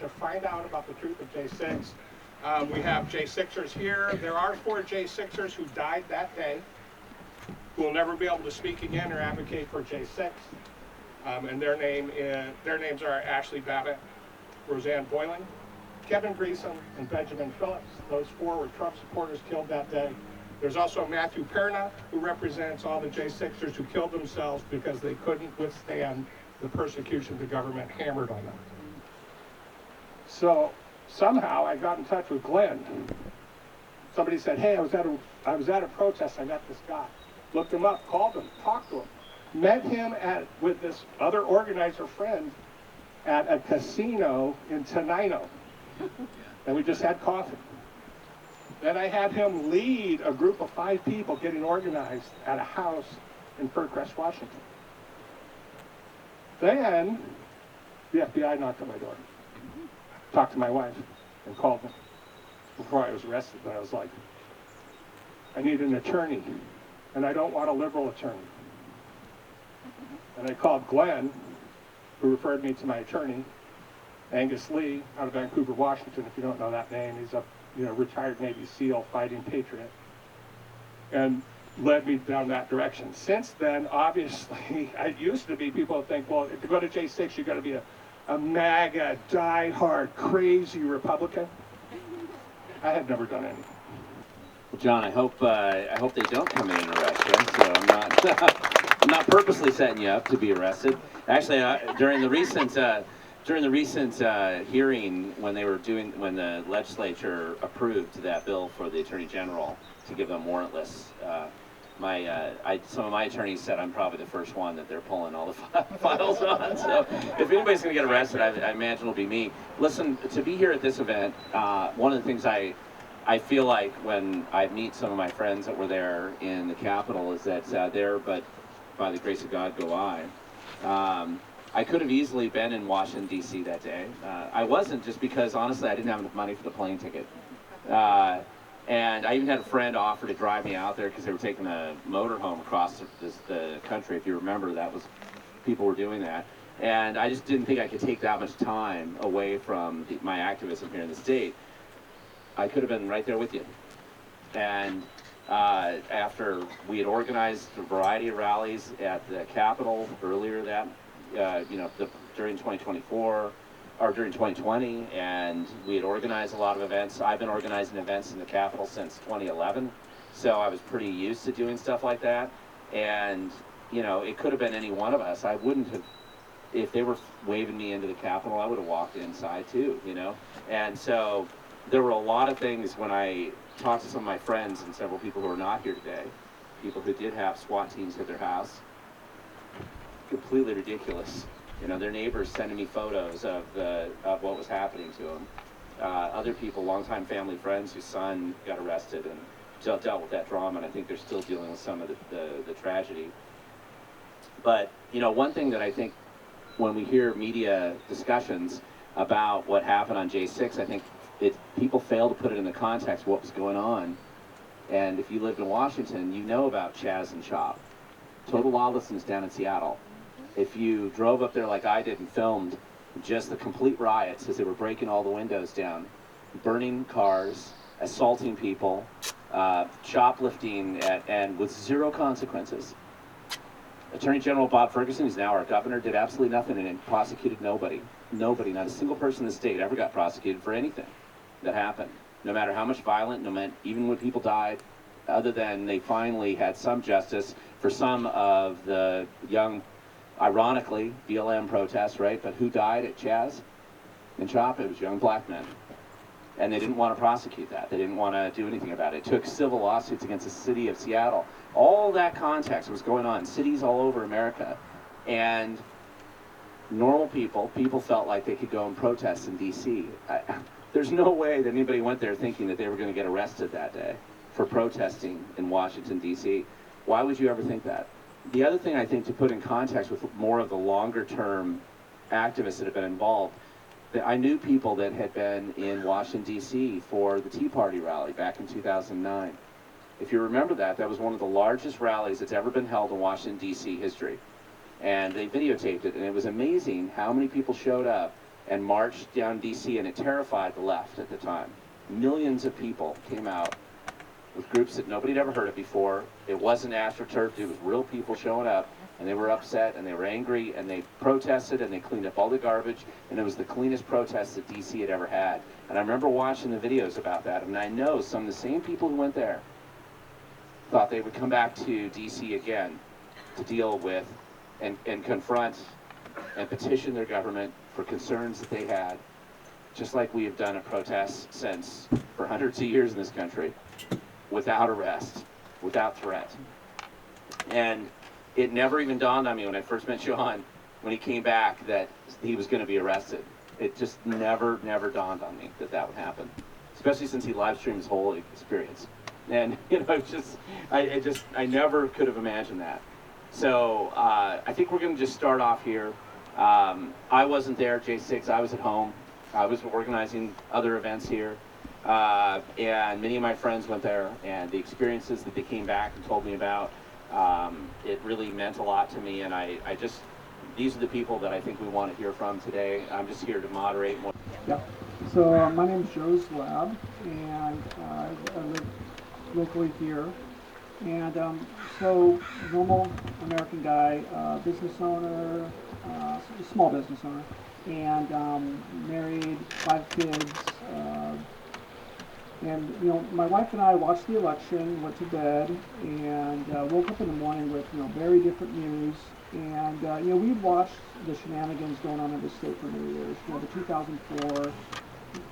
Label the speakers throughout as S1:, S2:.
S1: to find out about the truth of J6. We have J6ers here. There are 4 J6ers who died that day, who will never be able to speak again or advocate for J6. And their names are Ashley Babbitt, Roseanne Boylan, Kevin Greason, and Benjamin Phillips. Those 4 were Trump supporters killed that day. There's also Matthew Perna, who represents all the J6ers who killed themselves because they couldn't withstand the persecution the government hammered on them. So somehow I got in touch with Glenn. Somebody said, hey, I was at a protest, I met this guy. Looked him up, called him, talked to him. Met him with this other organizer friend at a casino in Tenino. And we just had coffee. Then I had him lead a group of 5 people getting organized at a house in Ferncrest, Washington. Then the FBI knocked on my door, talked to my wife, and called me before I was arrested. And I was like, I need an attorney, and I don't want a liberal attorney. And I called Glenn, who referred me to my attorney, Angus Lee, out of Vancouver, Washington. If you don't know that name, he's a retired Navy SEAL fighting patriot, and led me down that direction. Since then, obviously, it used to be people would think, well, if you go to J6, you've got to be a MAGA, die-hard, crazy Republican. I had never done anything.
S2: Well, John, I hope they don't come in and arrest you. So I'm not purposely setting you up to be arrested. Actually, during the recent hearing when the legislature approved that bill for the Attorney General to give them warrantless, some of my attorneys said I'm probably the first one that they're pulling all the files on. So if anybody's going to get arrested, I imagine it'll be me. Listen, to be here at this event, one of the things I feel like when I meet some of my friends that were there in the Capitol is that there, but by the grace of God go I. I could have easily been in Washington, D.C. that day. I wasn't, just because, honestly, I didn't have enough money for the plane ticket. And I even had a friend offer to drive me out there because they were taking a motorhome across the country. If you remember, people were doing that. And I just didn't think I could take that much time away from my activism here in the state. I could have been right there with you. And after we had organized a variety of rallies at the Capitol earlier during 2024, or during 2020, and we had organized a lot of events. I've been organizing events in the Capitol since 2011, so I was pretty used to doing stuff like that. And, it could have been any one of us. I wouldn't have, if they were waving me into the Capitol, I would have walked inside too, And so there were a lot of things when I talked to some of my friends and several people who are not here today, people who did have SWAT teams at their house, completely ridiculous. Their neighbors sending me photos of what was happening to them. Other people, longtime family friends whose son got arrested and dealt with that drama, and I think they're still dealing with some of the tragedy. But, one thing that I think when we hear media discussions about what happened on J6, I think people fail to put it in the context of what was going on. And if you lived in Washington, you know about Chaz and Chop. Total lawlessness down in Seattle. If you drove up there like I did and filmed just the complete riots as they were breaking all the windows down, burning cars, assaulting people, shoplifting, and with zero consequences. Attorney General Bob Ferguson, who's now our governor, did absolutely nothing and prosecuted nobody. Nobody, not a single person in the state ever got prosecuted for anything that happened. No matter how much violent, even when people died, other than they finally had some justice for some of the young, ironically, BLM protests, right? But who died at Chaz and Chop? It was young black men. And they didn't want to prosecute that. They didn't want to do anything about it. It took civil lawsuits against the city of Seattle. All that context was going on in cities all over America. And normal people felt like they could go and protest in D.C. There's no way that anybody went there thinking that they were going to get arrested that day for protesting in Washington, D.C. Why would you ever think that? The other thing I think to put in context with more of the longer term activists that have been involved, that I knew people that had been in Washington, D.C. for the Tea Party rally back in 2009. If you remember that was one of the largest rallies that's ever been held in Washington, D.C. history. And they videotaped it, and it was amazing how many people showed up and marched down DC, and it terrified the left at the time. Millions of people came out with groups that nobody had ever heard of before. It wasn't astroturfed, it was real people showing up, and they were upset and they were angry, and they protested and they cleaned up all the garbage, and it was the cleanest protest that DC had ever had. And I remember watching the videos about that, and I know some of the same people who went there thought they would come back to DC again to deal with and confront and petition their government for concerns that they had, just like we have done at protests since for hundreds of years in this country, without arrest, without threat. And it never even dawned on me when I first met JoAnn, when he came back, that he was going to be arrested. It just never dawned on me that that would happen, especially since he live streamed his whole experience. And you know, I never could have imagined that. So I think we're going to just start off here. I wasn't there, J6. I was at home. I was organizing other events here, and many of my friends went there, and the experiences that they came back and told me about, it really meant a lot to me. And these are the people that I think we want to hear from today. I'm just here to moderate.
S3: Yeah. So my name is Joe Slab, and I live locally here. And so normal American guy, business owner, small business owner, and married, 5 kids. And you know, my wife and I watched the election, went to bed, and woke up in the morning with very different news. And we'd watched the shenanigans going on in the state for many years. The 2004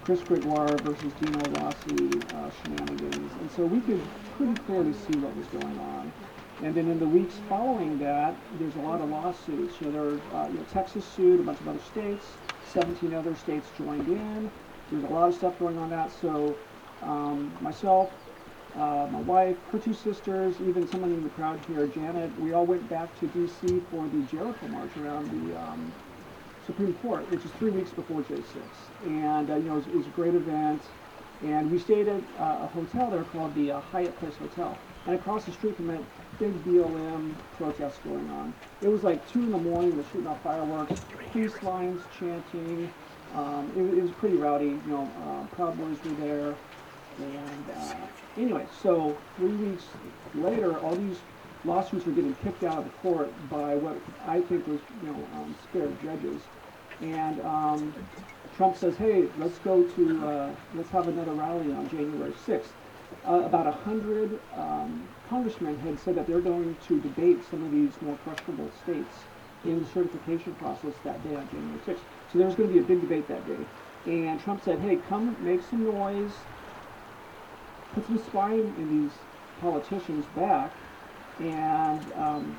S3: Chris Gregoire versus Dino Rossi shenanigans, and so we could pretty clearly see what was going on. And then in the weeks following that, there's a lot of lawsuits. Texas sued a bunch of other states, 17 other states joined in. There's a lot of stuff going on that. So myself, my wife, her 2 sisters, even someone in the crowd here, Janet, we all went back to D.C. for the Jericho March around the Supreme Court, which is 3 weeks before J6. And it was a great event. And we stayed at a hotel there called the Hyatt Place Hotel. And across the street from it, big BLM protests going on. It was like 2 in the morning, they're shooting off fireworks, peace lines chanting. It was pretty rowdy. Proud Boys were there. And anyway, so 3 weeks later, all these lawsuits were getting kicked out of the court by what I think was, scared judges. And Trump says, hey, let's have another rally on January 6th. About 100 congressmen had said that they're going to debate some of these more questionable states in the certification process that day on January 6th. So there was going to be a big debate that day. And Trump said, hey, come make some noise, put some spine in these politicians back, and I'm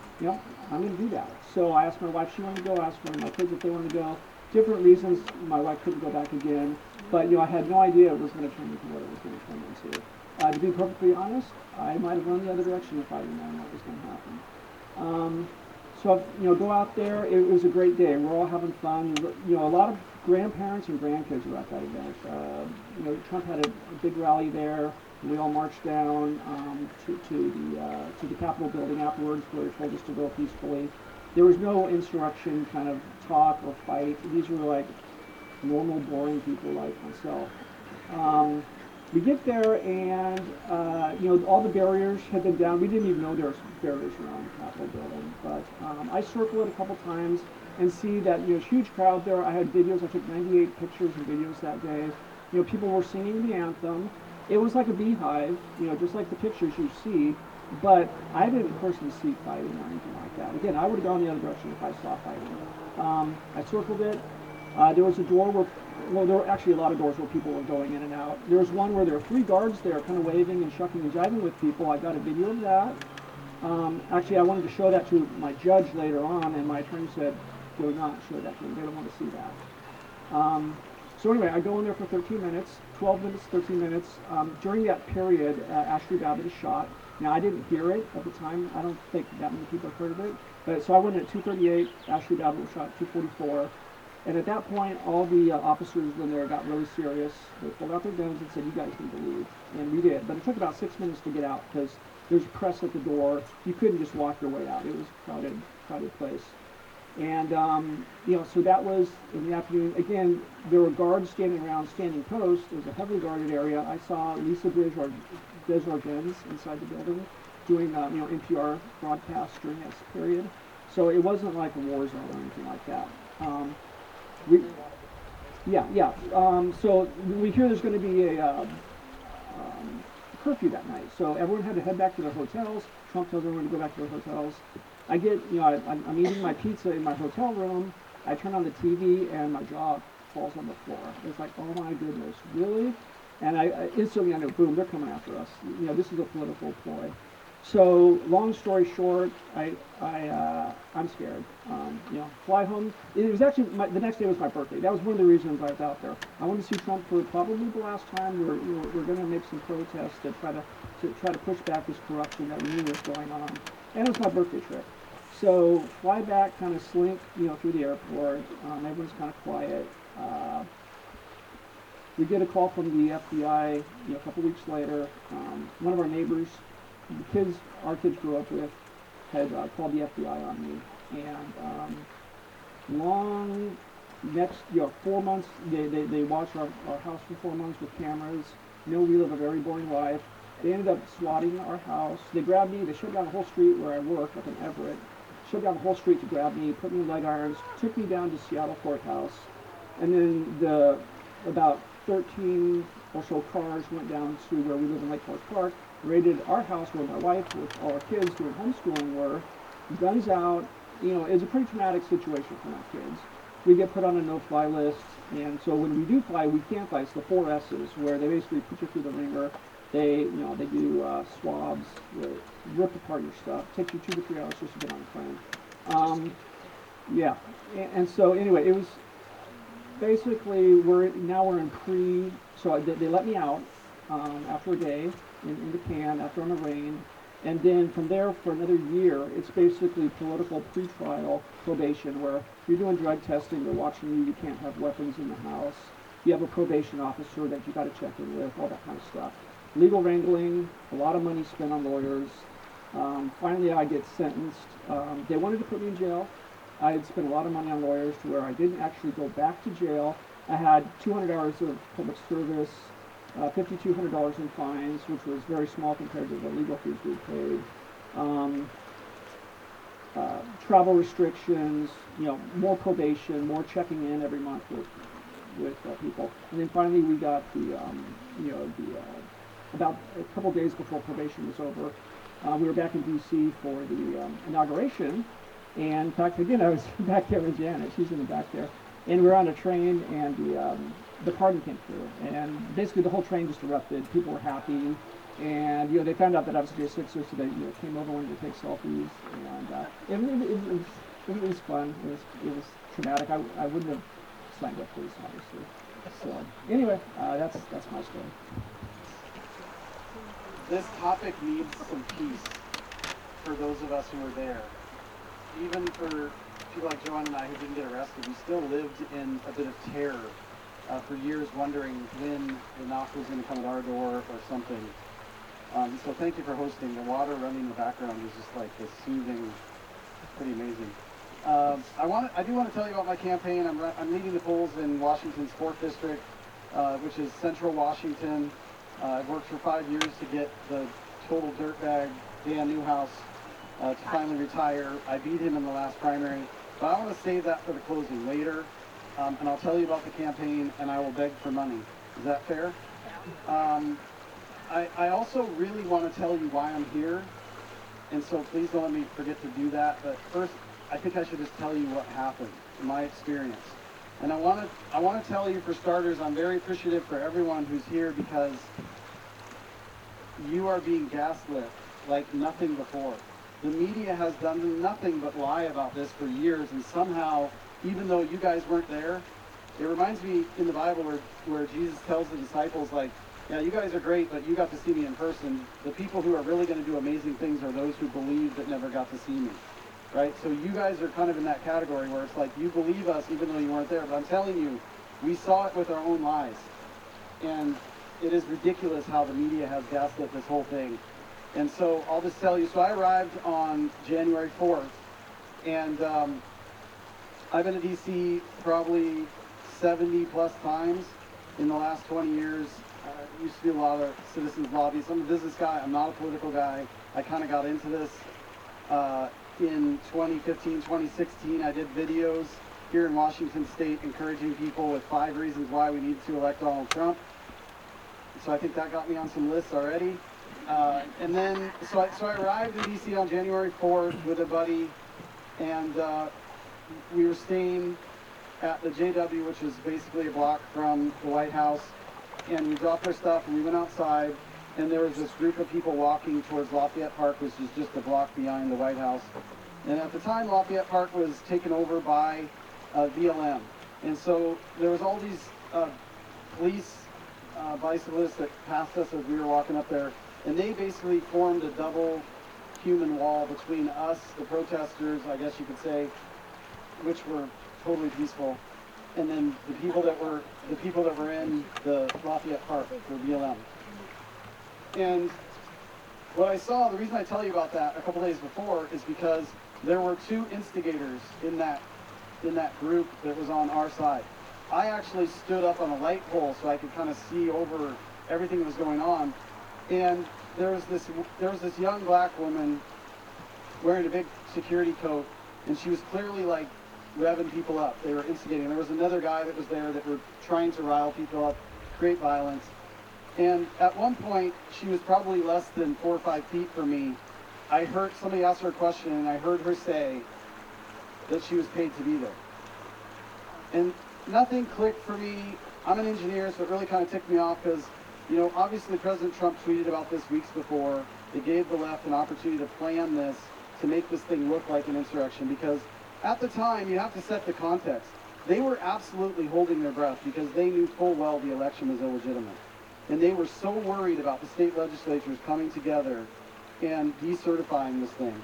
S3: going to do that. So I asked my wife if she wanted to go, I asked one of my kids if they wanted to go. Different reasons, my wife couldn't go back again, but I had no idea it was going to turn into what it was going to turn into. To be perfectly honest, I might have run the other direction if I didn't know what was going to happen. So go out there. It was a great day. We're all having fun. A lot of grandparents and grandkids were at that event. Trump had a big rally there. We all marched down to the Capitol building afterwards, where they told us to go peacefully. There was no insurrection kind of talk or fight. These were like normal, boring people like myself. We get there, and all the barriers had been down. We didn't even know there were barriers around the Capitol building. But I circle it a couple times and see that huge crowd there. I had videos. I took 98 pictures and videos that day. People were singing the anthem. It was like a beehive, just like the pictures you see. But I didn't personally see fighting or anything like that. Again, I would have gone the other direction if I saw fighting. I circled it. There was a door where, there were actually a lot of doors where people were going in and out. There was one where there were 3 guards there kind of waving and shucking and jiving with people. I got a video of that. Actually, I wanted to show that to my judge later on, and my attorney said, do not show that to them. They don't want to see that. So anyway, I go in there for 13 minutes, 12 minutes, 13 minutes. During that period, Ashley Babbitt is shot. Now, I didn't hear it at the time. I don't think that many people have heard of it. But so I went in at 2:38. Ashley Babbitt was shot at 2:44. And at that point, all the officers in there got really serious. They pulled out their guns and said, you guys need to leave. And we did. But it took about 6 minutes to get out because there's press at the door. You couldn't just walk your way out. It was a crowded place. And, so that was in the afternoon. Again, there were guards standing around, standing post. It was a heavily guarded area. I saw Lisa Desjardins inside the building doing, NPR broadcasts during this period. So it wasn't like a war zone or anything like that. So we hear there's going to be a curfew that night. So everyone had to head back to their hotels. Trump tells everyone to go back to their hotels. I get, I'm eating my pizza in my hotel room. I turn on the TV and my jaw falls on the floor. It's like, oh my goodness, really? And I instantly I know, boom, they're coming after us. This is a political ploy. So long story short, I'm scared. Fly home. It was actually the next day was my birthday. That was one of the reasons I was out there. I wanted to see Trump for probably the last time. We're going to make some protests to try to push back this corruption that we knew was going on. And it was my birthday trip. So fly back, kind of slink, through the airport. Everyone's kind of quiet. We get a call from the FBI, a couple weeks later. One of our neighbors, our kids grew up with, had called the FBI on me. And 4 months, they watched our house for 4 months with cameras. We live a very boring life. They ended up swatting our house. They grabbed me, they shut down the whole street where I work up in Everett. Shut down the whole street to grab me, put me in leg irons, took me down to Seattle courthouse. And then about 13 or so cars went down to where we live in Lake Forest Park, raided our house where my wife with all our kids doing homeschooling were, guns out. It's a pretty traumatic situation for my kids. We get put on a no-fly list, and so when we do fly, we can't fly. It's the 4 S's, where they basically put you through the ringer. They do swabs, rip apart your stuff. Takes you 2 to 3 hours just to get on the plane. And so anyway, it was basically we're in pre. So they let me out after a day in the can after I'm arraigned, and then from there for another year, it's basically political pretrial probation where you're doing drug testing, they're watching you, you can't have weapons in the house, you have a probation officer that you got to check in with, all that kind of stuff. Legal wrangling, a lot of money spent on lawyers. Finally, I get sentenced. They wanted to put me in jail. I had spent a lot of money on lawyers to where I didn't actually go back to jail. I had 200 hours of public service, $5,200 in fines, which was very small compared to the legal fees we paid. Travel restrictions, more probation, more checking in every month with people. And then finally we got about a couple days before probation was over, we were back in D.C. for the inauguration. And in fact, again, I was back there with Janet. She's in the back there. And we were on a train, and the pardon came through. And basically the whole train just erupted. People were happy. And, they found out that I was a J6er, so they came over, wanted to take selfies. And it was fun. It was traumatic. I wouldn't have signed up for this, obviously. So anyway, that's my story.
S4: This topic needs some peace for those of us who were there. Even for people like JoAnn and I who didn't get arrested, we still lived in a bit of terror for years, wondering when the knock was going to come at our door or something. So thank you for hosting. The water running in the background is just like this soothing, pretty amazing. I do want to tell you about my campaign. I'm leading the polls in Washington's 4th District, which is Central Washington. I've worked for 5 years to get the total dirtbag Dan Newhouse to finally retire. I beat him in the last primary, but I want to save that for the closing later, and I'll tell you about the campaign, and I will beg for money. Is that fair? I also really want to tell you why I'm here, and so please don't let me forget to do that. But first, I think I should just tell you what happened, my experience. And I want to tell you, for starters, I'm very appreciative for everyone who's here, because you are being gaslit like nothing before. The media has done nothing but lie about this for years, and somehow, even though you guys weren't there, it reminds me in the Bible where Jesus tells the disciples, like, yeah, you guys are great, but you got to see me in person. The people who are really going to do amazing things are those who believe that never got to see me. Right? So you guys are kind of in that category where it's like, you believe us even though you weren't there. But I'm telling you, we saw it with our own eyes. And it is ridiculous how the media has gaslit this whole thing. And so I'll just tell you, so I arrived on January 4th, and I've been to DC probably 70 plus times in the last 20 years. Used to do a lot of citizens lobbies. I'm a business guy. I'm not a political guy. I kind of got into this in 2015, 2016. I did videos here in Washington State encouraging people with 5 reasons why we need to elect Donald Trump. So I think that got me on some lists already. And then, so I arrived in DC on January 4th with a buddy, and we were staying at the JW, which is basically a block from the White House, and we dropped our stuff and we went outside, and there was this group of people walking towards Lafayette Park, which is just a block behind the White House. And at the time, Lafayette Park was taken over by BLM. And so there was all these police bicyclists that passed us as we were walking up there, and they basically formed a double human wall between us, the protesters, I guess you could say, which were totally peaceful, and then the people that were in the Lafayette Park for BLM. And what I saw, the reason I tell you about that a couple days before is because there were 2 instigators in that group that was on our side. I actually stood up on a light pole so I could kind of see over everything that was going on, and there was this young black woman wearing a big security coat, and she was clearly like revving people up. They were instigating. There was another guy that was there that were trying to rile people up, create violence. And at one point, she was probably less than 4 or 5 feet from me. I heard somebody ask her a question, and I heard her say that she was paid to be there. And nothing clicked for me. I'm an engineer, so it really kind of ticked me off because, you know, obviously President Trump tweeted about this weeks before. It gave the left an opportunity to plan this, to make this thing look like an insurrection, because at the time, you have to set the context. They were absolutely holding their breath because they knew full well the election was illegitimate. And they were so worried about the state legislatures coming together and decertifying this thing.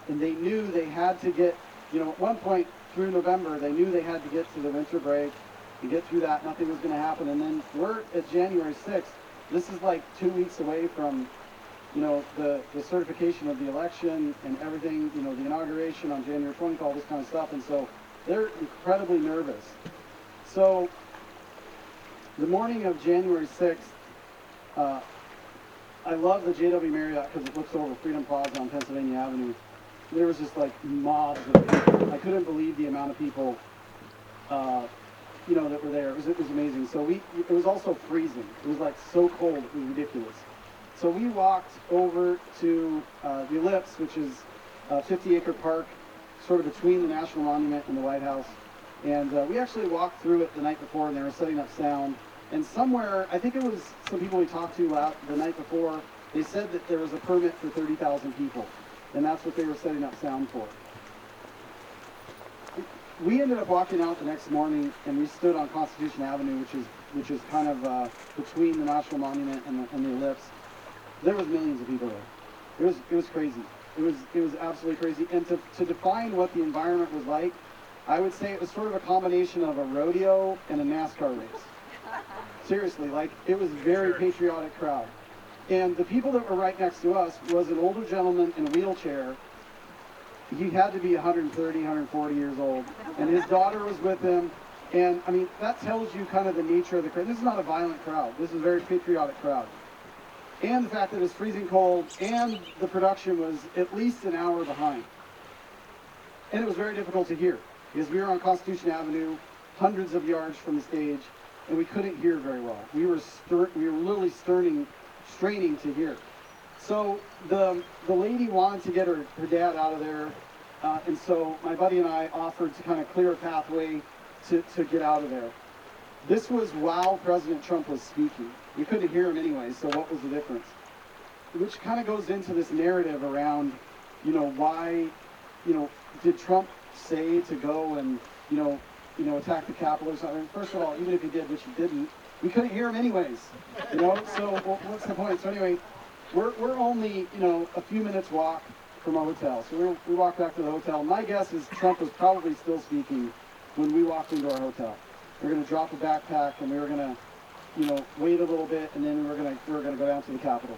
S4: And they knew they had to get, you know, at one point through November, they knew they had to get to the winter break and get through that. Nothing was going to happen. And then we're at January 6th. This is like 2 weeks away from, you know, the certification of the election and everything, you know, the inauguration on January 20th, all this kind of stuff. And so they're incredibly nervous. So the morning of January 6th, I love the JW Marriott because it looks over Freedom Plaza on Pennsylvania Avenue. There was just like mobs of people. I couldn't believe the amount of people, you know, that were there. It was amazing. So it was also freezing. It was like so cold, it was ridiculous. So we walked over to the Ellipse, which is a 50-acre park, sort of between the National Monument and the White House. And we actually walked through it the night before, and they were setting up sound. And somewhere, I think it was some people we talked to the night before, they said that there was a permit for 30,000 people. And that's what they were setting up sound for. We ended up walking out the next morning, and we stood on Constitution Avenue, which is kind of between the National Monument and the Ellipse. There was millions of people there. It was crazy. It was absolutely crazy. And to define what the environment was like, I would say it was sort of a combination of a rodeo and a NASCAR race. Seriously, like it was a very patriotic crowd. And the people that were right next to us was an older gentleman in a wheelchair. He had to be 130, 140 years old. And his daughter was with him. And I mean, that tells you kind of the nature of the crowd. This is not a violent crowd. This is a very patriotic crowd. And the fact that it was freezing cold, and the production was at least an hour behind. And it was very difficult to hear, because we were on Constitution Avenue, hundreds of yards from the stage, and we couldn't hear very well. We were literally straining to hear. So the lady wanted to get her dad out of there, and so my buddy and I offered to kind of clear a pathway to get out of there. This was while President Trump was speaking. We couldn't hear him anyway, so what was the difference? Which kind of goes into this narrative around, you know, why, you know, did Trump say to go and, you know, attack the Capitol or something? First of all, even if he did, which he didn't, we couldn't hear him anyways, you know, so what's the point? So anyway, we're only, you know, a few minutes walk from our hotel. So we walked back to the hotel. My guess is Trump was probably still speaking when we walked into our hotel. We were going to drop a backpack, and we were going to, you know, wait a little bit, and then we were going to go down to the Capitol.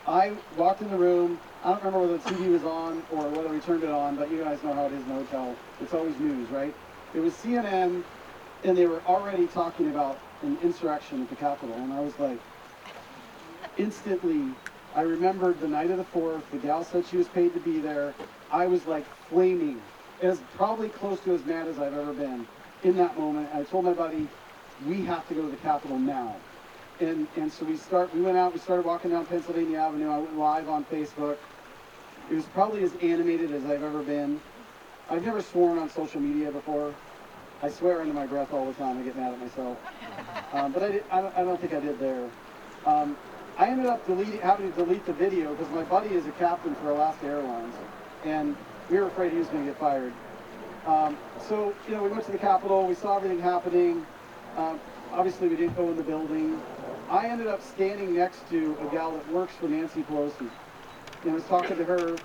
S4: I walked in the room. I don't remember whether the TV was on or whether we turned it on, but you guys know how it is in the hotel. It's always news, right? It was CNN, and they were already talking about an insurrection at the Capitol, and I was like, instantly, I remembered the night of the 4th, the gal said she was paid to be there. I was like flaming, as probably close to as mad as I've ever been in that moment. I told my buddy, we have to go to the Capitol now. And so we went out, we started walking down Pennsylvania Avenue. I went live on Facebook. It was probably as animated as I've ever been. I've never sworn on social media before. I swear under my breath all the time. I get mad at myself. But I don't think I did there. I ended up having to delete the video because my buddy is a captain for Alaska Airlines, and we were afraid he was going to get fired. So, we went to the Capitol. We saw everything happening. Obviously, we didn't go in the building. I ended up standing next to a gal that works for Nancy Pelosi. And I was talking to her,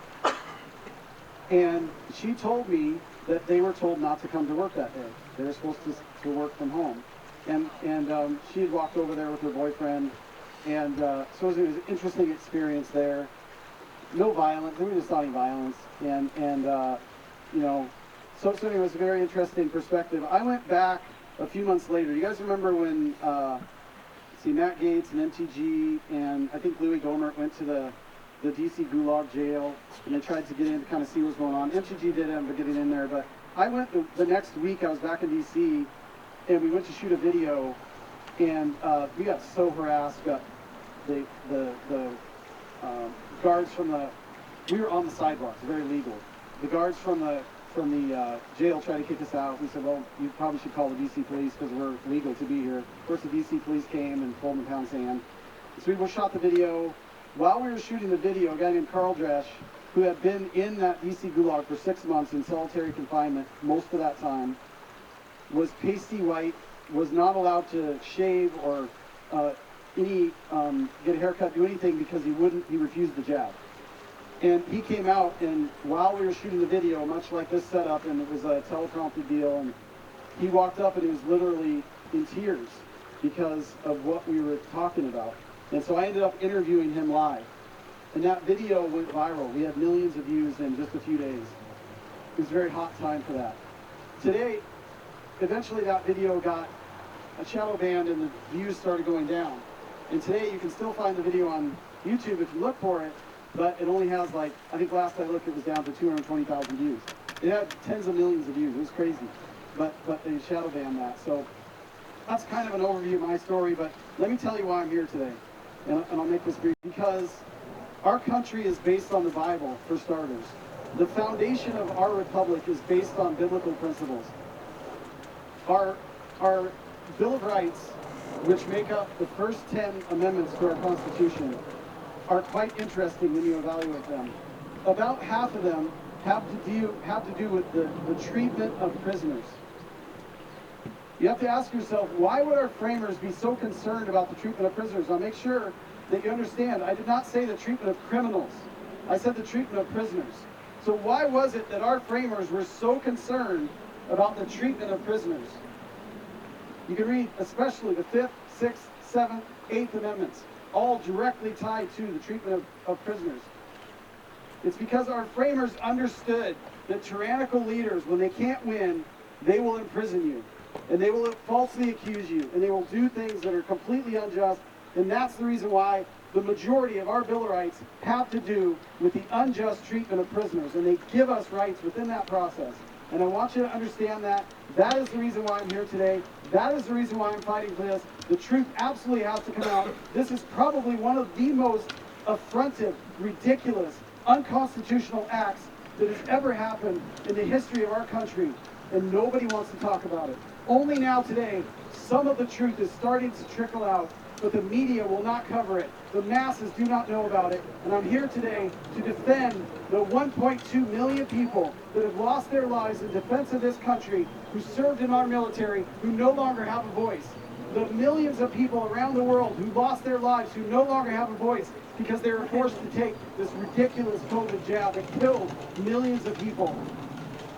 S4: and she told me that they were told not to come to work that day. They were supposed to work from home. And she had walked over there with her boyfriend, and so it was an interesting experience there. No violence. There was just not any violence. So anyway, it was a very interesting perspective. I went back a few months later. You guys remember when Matt Gaetz and MTG and I think Louis Gohmert went to the DC Gulag jail, and they tried to get in to kind of see what was going on. MTG did end up getting in there, but I went the next week. I was back in DC, and we went to shoot a video, and we got so harassed. Got the guards from we were on the sidewalks, very legal. The guards from the jail tried to kick us out. We said, well, you probably should call the DC police because we're legal to be here. Of course, the DC police came and pulled them to pound sand. So we shot the video. While we were shooting the video, a guy named Carl Dresch, who had been in that DC Gulag for 6 months in solitary confinement most of that time, was pasty white, was not allowed to shave or get a haircut, do anything because he refused the jab. And he came out, and while we were shooting the video, much like this setup, and it was a teleprompted deal, and he walked up and he was literally in tears because of what we were talking about. And so I ended up interviewing him live. And that video went viral. We had millions of views in just a few days. It was a very hot time for that. Today, eventually that video got a shadow banned and the views started going down. And today you can still find the video on YouTube if you look for it, but it only has I think last I looked it was down to 220,000 views. It had tens of millions of views. It was crazy. But they shadow banned that. So that's kind of an overview of my story, but let me tell you why I'm here today. And I'll make this brief. Because our country is based on the Bible, for starters. The foundation of our republic is based on biblical principles. Our Bill of Rights, which make up the first 10 amendments to our Constitution, are quite interesting when you evaluate them. About half of them have to do with the treatment of prisoners. You have to ask yourself, why would our framers be so concerned about the treatment of prisoners? I'll make sure that you understand, I did not say the treatment of criminals. I said the treatment of prisoners. So why was it that our framers were so concerned about the treatment of prisoners? You can read especially the 5th, 6th, 7th, 8th Amendments, all directly tied to the treatment of prisoners. It's because our framers understood that tyrannical leaders, when they can't win, they will imprison you. And they will falsely accuse you. And they will do things that are completely unjust. And that's the reason why the majority of our Bill of Rights have to do with the unjust treatment of prisoners. And they give us rights within that process. And I want you to understand that. That is the reason why I'm here today. That is the reason why I'm fighting for this. The truth absolutely has to come out. This is probably one of the most affrontive, ridiculous, unconstitutional acts that has ever happened in the history of our country. And nobody wants to talk about it. Only now today, some of the truth is starting to trickle out, but the media will not cover it. The masses do not know about it. And I'm here today to defend the 1.2 million people that have lost their lives in defense of this country, who served in our military, who no longer have a voice. The millions of people around the world who lost their lives, who no longer have a voice because they were forced to take this ridiculous COVID jab that killed millions of people.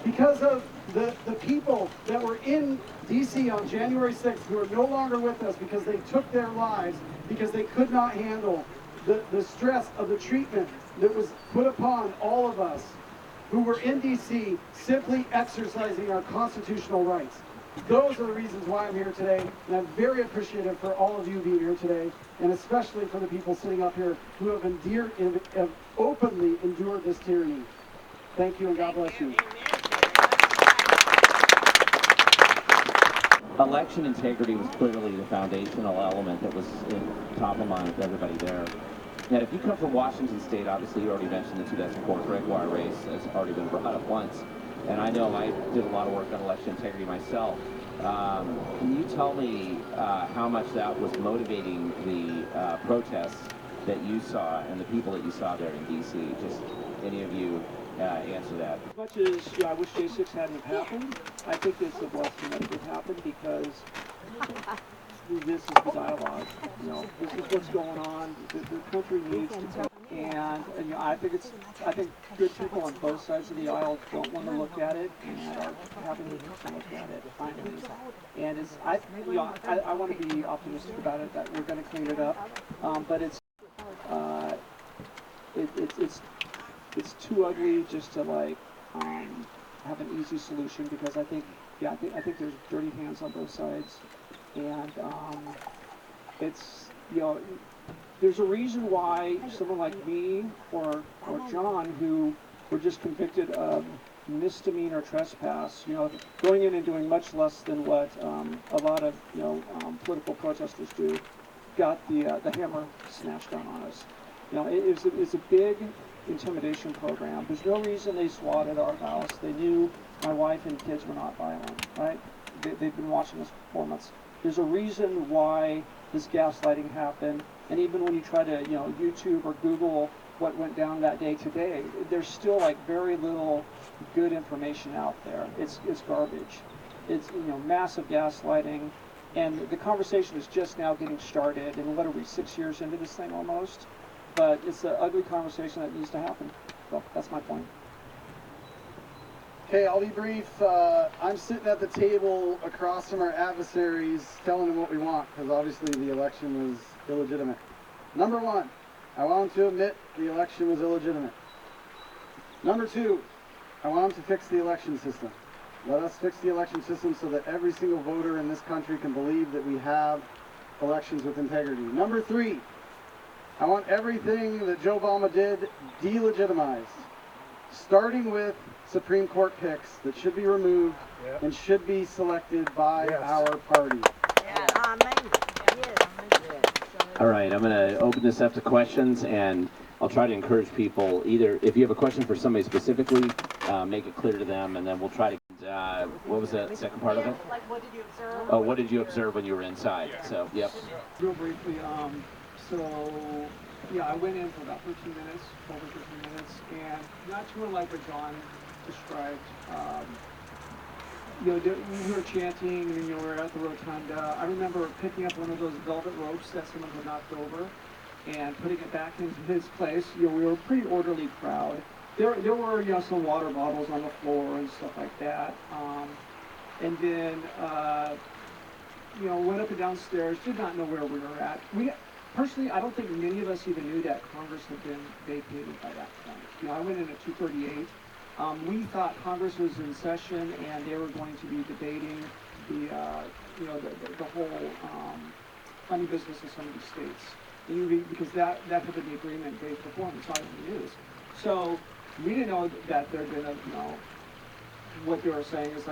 S4: Because of the people that were in DC on January 6th who are no longer with us because they took their lives because they could not handle the stress of the treatment that was put upon all of us who were in D.C. simply exercising our constitutional rights. Those are the reasons why I'm here today, and I'm very appreciative for all of you being here today, and especially for the people sitting up here who have openly endured this tyranny. Thank you, and God bless you.
S2: Election integrity was clearly the foundational element that was top of mind with everybody there. And if you come from Washington State, obviously you already mentioned the 2004 Gregoire race has already been brought up once. And I know I did a lot of work on election integrity myself. Can you tell me how much that was motivating the protests that you saw and the people that you saw there in D.C.? Just any of you answer that.
S3: As much as I wish J6 hadn't happened, I think it's a blessing that it did happen because this is the dialogue. This is what's going on. The country needs to talk. And I think good people on both sides of the aisle don't want to look at it and are having to look at it finally. And I want to be optimistic about it that we're going to clean it up. But it's too ugly just to have an easy solution because I think there's dirty hands on both sides, and there's a reason why someone like me or John, who were just convicted of misdemeanor trespass, going in and doing much less than what a lot of political protesters do, got the hammer snatched down on us. It's a big intimidation program. There's no reason they swatted our house. They knew my wife and kids were not violent, right? They've been watching us for 4 months. There's a reason why this gaslighting happened. And even when you try to, YouTube or Google what went down that day today, there's still very little good information out there. It's garbage. It's massive gaslighting, and the conversation is just now getting started. And what are we, 6 years into this thing almost? But it's an ugly conversation that needs to happen. So that's my point.
S4: Okay, I'll be brief. I'm sitting at the table across from our adversaries telling them what we want, because obviously the election was illegitimate. Number one, I want them to admit the election was illegitimate. Number two, I want them to fix the election system. Let us fix the election system so that every single voter in this country can believe that we have elections with integrity. Number three, I want everything that Joe Obama did delegitimized, starting with Supreme Court picks that should be removed and should be selected by our party.
S2: All right, I'm going to open this up to questions, and I'll try to encourage people, either if you have a question for somebody specifically, make it clear to them, and then we'll try to, what was the second part of it?
S5: What did you observe?
S2: Oh, what did you observe when you were inside? So, yep.
S3: Real briefly, I went in for about 15 minutes, over 15 minutes, and not too unlike what John described. We were chanting, and we were at the rotunda. I remember picking up one of those velvet ropes that someone had knocked over and putting it back into his place. We were a pretty orderly crowd. There were some water bottles on the floor and stuff like that. And then went up and downstairs. Did not know where we were at. Personally, I don't think many of us even knew that Congress had been vacated by that point. I went in at 2:38. We thought Congress was in session and they were going to be debating the whole funny business of some of these states, because that had been the agreement days before, and we saw it in the news. So we didn't know that they're gonna, what they were saying is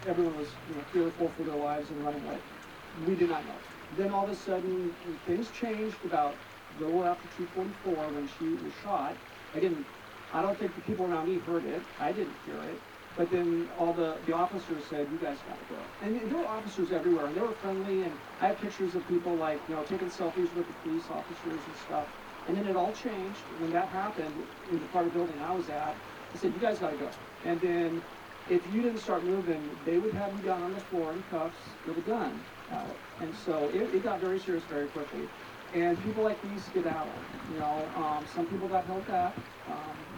S3: everyone was fearful for their lives and running away. We did not know. Then all of a sudden things changed about a little after 2:44 when she was shot. I don't think the people around me heard it. I didn't hear it. But then all the officers said, you guys gotta go. And there were officers everywhere, and they were friendly, and I have pictures of people taking selfies with the police officers and stuff. And then it all changed when that happened in the part of the building I was at. They said, you guys gotta go. And then if you didn't start moving, they would have you down on the floor in cuffs with a gun out. And so it got very serious very quickly. And people like me skedaddled. Some people got held back.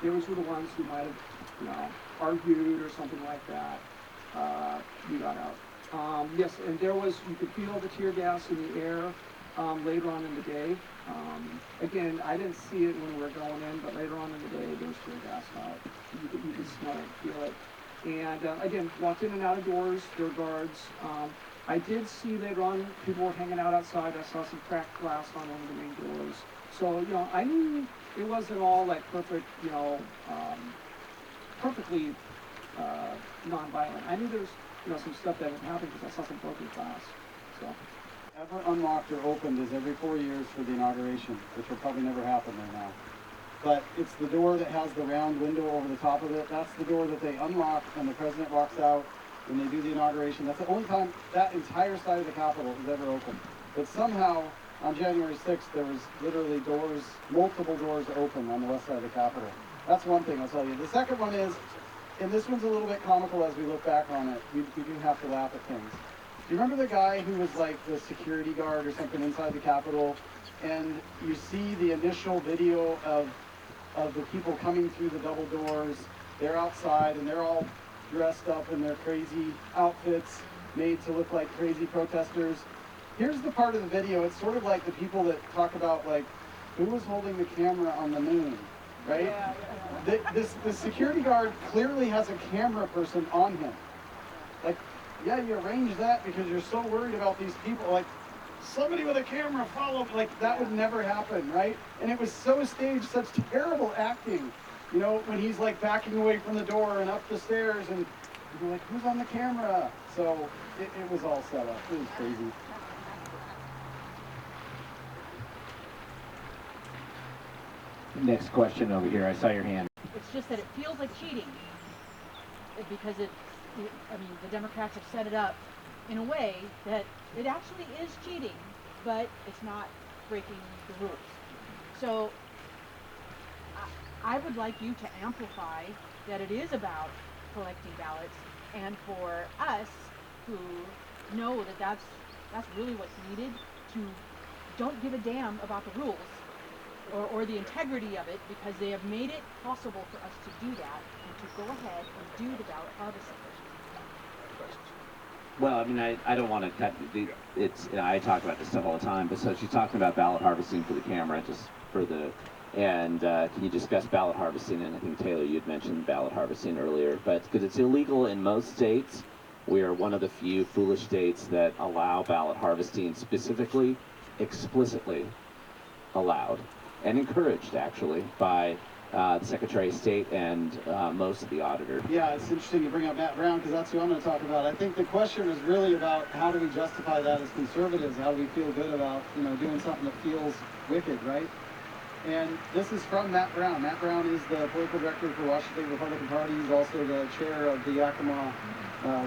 S3: Those were the ones who might have, argued or something like that. We got out. Yes, and you could feel the tear gas in the air. later on in the day. Again, I didn't see it when we were going in, but later on in the day, there was tear gas out. You could smell it, feel it. And again, walked in and out of doors, there were guards. I did see later on people were hanging out outside. I saw some cracked glass on one of the main doors. So, you know, I knew it wasn't all like perfect, you know, perfectly non-violent. I knew there was, you know, some stuff that had happened because I saw some broken glass. So.
S4: Ever unlocked or opened is every 4 years for the inauguration, which will probably never happen right now. But it's the door that has the round window over the top of it. That's the door that they unlock when the president walks out, when they do the inauguration. That's the only time that entire side of the Capitol is ever open. But somehow, on January 6th, there was literally doors, multiple doors open on the west side of the Capitol. That's one thing I'll tell you. The second one is, and this one's a little bit comical as we look back on it, we do have to laugh at things. Do you remember the guy who was like the security guard or something inside the Capitol? And you see the initial video of the people coming through the double doors. They're outside and they're all dressed up in their crazy outfits made to look like crazy protesters. Here's the part of the video. It's sort of like the people that talk about like, who was holding the camera on the moon, right? Yeah. The security guard clearly has a camera person on him. Like, yeah, you arrange that because you're so worried about these people. Like, somebody with a camera follow, like, that would never happen, right? And it was so staged, such terrible acting. You know, when he's, like, backing away from the door and up the stairs, and you're like, who's on the camera? So, it was all set up. It was crazy.
S2: Next question over here. I saw your hand.
S5: It's just that it feels like cheating because I mean, the Democrats have set it up in a way that it actually is cheating, but it's not breaking the rules. So I would like you to amplify that it is about collecting ballots, and for us who know that that's really what's needed, to don't give a damn about the rules or the integrity of it, because they have made it possible for us to do that and to go ahead and do the ballot harvesting.
S2: Well, I mean, I don't want to cut it's I talk about this stuff all the time, but so she's talking about ballot harvesting for the camera, just for the, and can you discuss ballot harvesting? And I think Taylor, you'd mentioned ballot harvesting earlier, but because it's illegal in most states, we are one of the few foolish states that allow ballot harvesting, specifically, explicitly allowed and encouraged, actually, by the Secretary of State and most of the auditors.
S4: Yeah, it's interesting you bring up Matt Brown, because that's who I'm going to talk about. I think the question is really about how do we justify that as conservatives? How do we feel good about, you know, doing something that feels wicked, right? And this is from Matt Brown. Matt Brown is the political director for Washington Republican Party. He's also the chair of the Yakima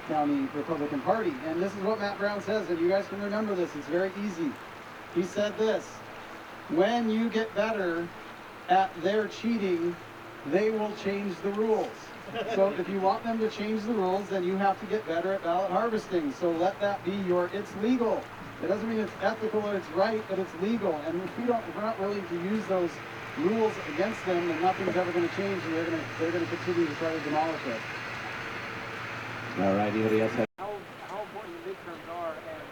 S4: County Republican Party. And this is what Matt Brown says, and you guys can remember this. It's very easy. He said this: when you get better at their cheating, they will change the rules. So if you want them to change the rules, then you have to get better at ballot harvesting. So let that be it's legal. It doesn't mean it's ethical or it's right, but it's legal. And if we're not willing to use those rules against them, then nothing's ever going to change, and they're going to continue to try to demolish it.
S2: All right, anybody else have?
S6: How important the midterms are, and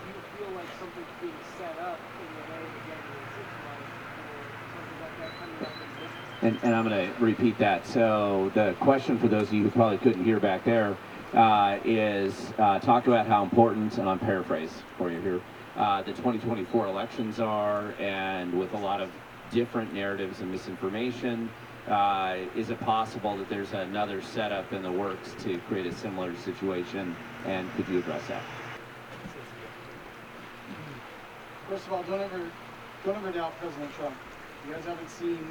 S6: do you feel like something's being set up in the way the January 6th was, or something like that coming up in this?
S2: And I'm going to repeat that. So the question for those of you who probably couldn't hear back there is talk about how important, and I'm paraphrase for you here, the 2024 elections are, and with a lot of different narratives and misinformation, is it possible that there's another setup in the works to create a similar situation, and could you address that?
S4: First of all, don't ever doubt President Trump. You guys haven't seen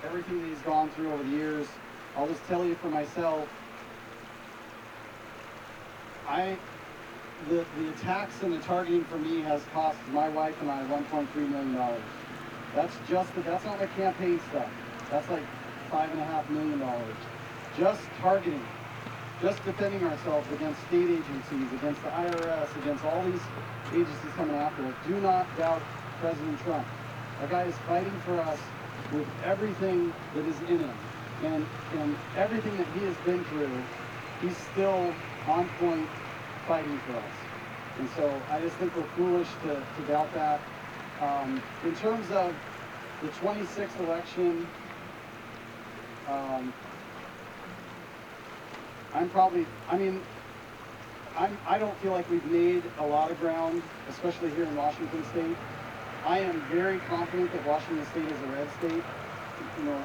S4: everything that he's gone through over the years. I'll just tell you for myself, the attacks and the targeting for me has cost my wife and I $1.3 million. That's not the campaign stuff. That's like $5.5 million. Just targeting, just defending ourselves against state agencies, against the IRS, against all these agencies coming after us. Do not doubt President Trump. That guy is fighting for us with everything that is in him. And everything that he has been through, he's still on point fighting for us. And so I just think we're foolish to doubt that. In terms of the 26th election, I don't feel like we've made a lot of ground, especially here in Washington State. I am very confident that Washington State is a red state. You know,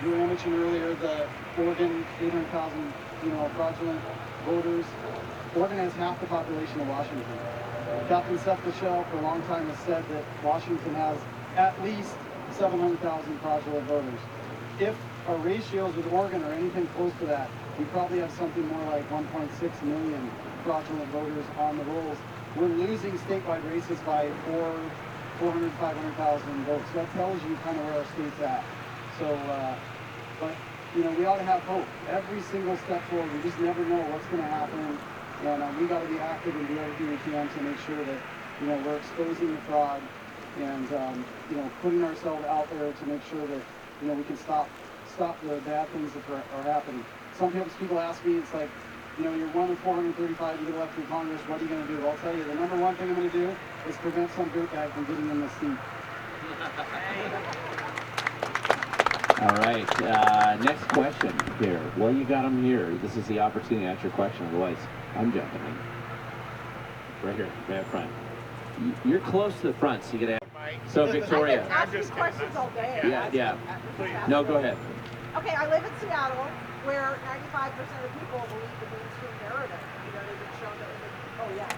S4: JoAnn mentioned earlier the Oregon 800,000, fraudulent voters. Oregon has half the population of Washington. Captain Seth Michelle for a long time has said that Washington has at least 700,000 fraudulent voters. If our ratios with Oregon are anything close to that, we probably have something more like 1.6 million fraudulent voters on the rolls. We're losing statewide races by 400, 500,000 votes. So that tells you kind of where our state's at. So, but we ought to have hope. Every single step forward, we just never know what's going to happen. And we got to be active and do everything we can to make sure that, we're exposing the fraud and, putting ourselves out there to make sure that, we can stop the bad things that are happening. Sometimes people ask me, it's like, you're one of 435, you get elected to Congress, what are you going to do? I'll tell you, the number one thing I'm going to do is prevent some dirtbag from getting in this seat.
S2: All right, next question here. Well, you got them here. This is the opportunity to ask your question, otherwise I'm jumping in. Right here, right up front. You're close to the front, so you get to ask. So Victoria.
S7: I can ask you questions all day.
S2: Yeah. No, go ahead.
S7: Okay, I live in Seattle, where 95% of people believe the mainstream narrative. They've been shown that.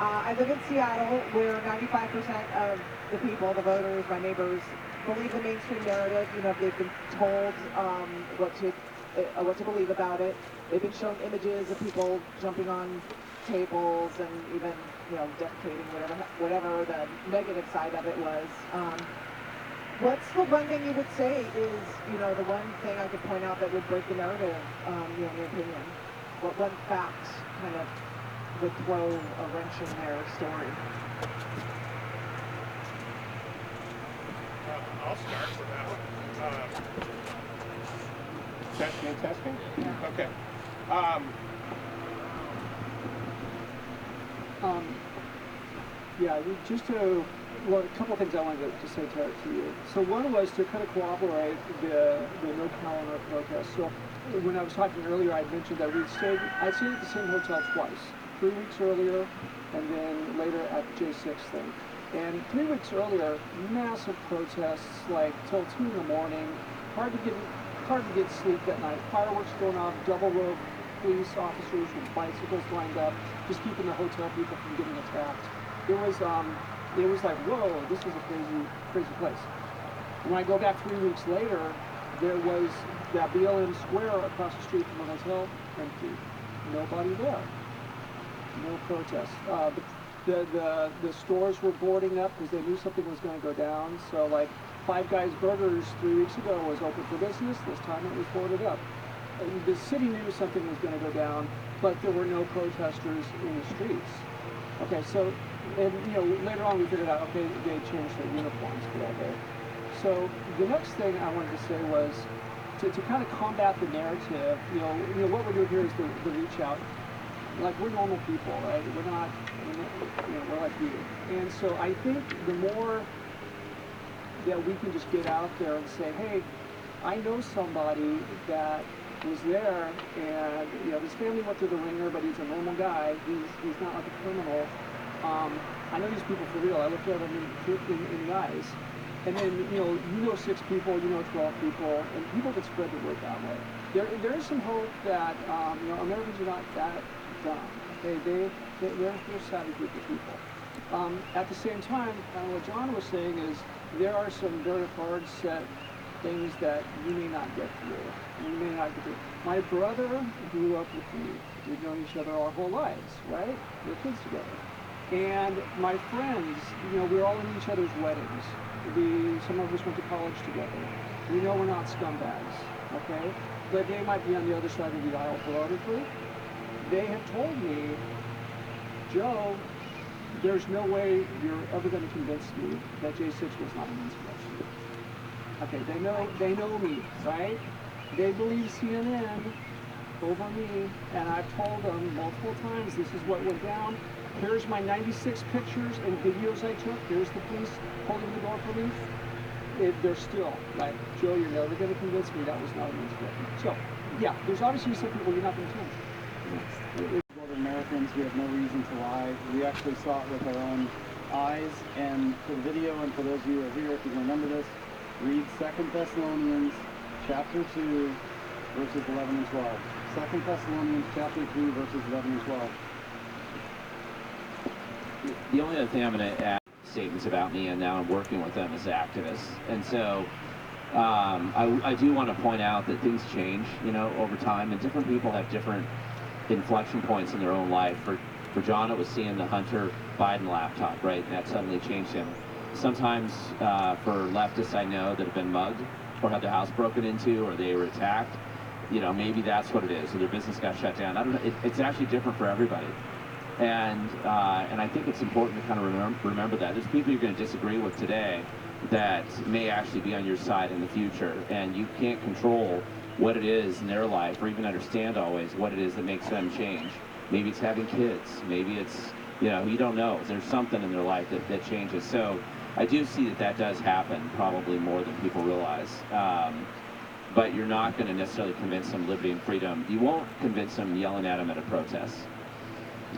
S7: I live in Seattle, where 95% of the people, the voters, my neighbors, believe the mainstream narrative. They've been told what to believe about it. They've been shown images of people jumping on tables and even defecating, whatever the negative side of it was. What's the one thing you would say is the one thing I could point out that would break the narrative, in your opinion? What one fact kind of would throw a wrench in their story?
S1: I'll start with that one. Testing? Yeah. Okay.
S3: A couple of things I wanted to say to you. So one was to kind of corroborate the no calendar protest. So when I was talking earlier, I mentioned that I stayed at the same hotel twice, 3 weeks earlier, and then later at the J6 thing. And 3 weeks earlier, massive protests, like till 2 in the morning, hard to get sleep that night. Fireworks going off, double row police officers with bicycles lined up, just keeping the hotel people from getting attacked. It was like, whoa, this is a crazy place. When I go back 3 weeks later, there was that BLM square across the street from the hotel empty. Nobody there. No protest. The stores were boarding up because they knew something was going to go down. So like Five Guys Burgers 3 weeks ago was open for business. This time it was boarded up. The city knew something was going to go down, but there were no protesters in the streets. Okay, so, and later on we figured out, okay, they changed their uniforms for that day. So the next thing I wanted to say was to kind of combat the narrative. What we're doing here is the reach out. Like, we're normal people, right? We're like you. And so I think the more that we can just get out there and say, hey, I know somebody that was there, and this family went through the ringer, but he's a normal guy. He's not like a criminal. I know these people for real. I looked at them in the eyes. And then, you know 6 people, 12 people, and people can spread the word that way. There is some hope that, Americans are not that dumb. Okay, they're a savvy group of people. At the same time, what John was saying is there are some very hard set things that you may not get through. My brother grew up with me. We've known each other our whole lives, right? We're kids together. And my friends, we're all in each other's weddings. Some of us went to college together. We know we're not scumbags, okay? But they might be on the other side of the aisle politically. They have told me, Joe, there's no way you're ever going to convince me that J6 was not an insurrection. Okay, they know me, right? They believe CNN over me, and I've told them multiple times this is what went down. Here's my 96 pictures and videos I took. Here's the police holding the door for me. They're still like, Joe, you're never going to convince me that was not an insurrection. So, yeah, there's obviously some people you're not going to change.
S4: Americans, we have no reason to lie. We actually saw it with our own eyes, and for the video, and for those of you who are here, if you can remember this, read 2 Thessalonians chapter 2, verses 11 and 12. 2 Thessalonians chapter 2, verses 11 and 12.
S2: The only other thing I'm going to add statements about me, and now I'm working with them as activists, and so I do want to point out that things change, you know, over time, and different people have different inflection points in their own life. For John, it was seeing the Hunter Biden laptop, right? And that suddenly changed him. Sometimes for leftists I know that have been mugged or had their house broken into or they were attacked, you know, maybe that's what it is, or their business got shut down. I don't know. It's actually different for everybody. And I think it's important to kind of remember that. There's people you're going to disagree with today that may actually be on your side in the future, and you can't control what it is in their life or even understand always what it is that makes them change. Maybe it's having kids. Maybe it's, you know, you don't know. There's something in their life that changes. So I do see that does happen probably more than people realize. But you're not going to necessarily convince them liberty and freedom. You won't convince them yelling at them at a protest.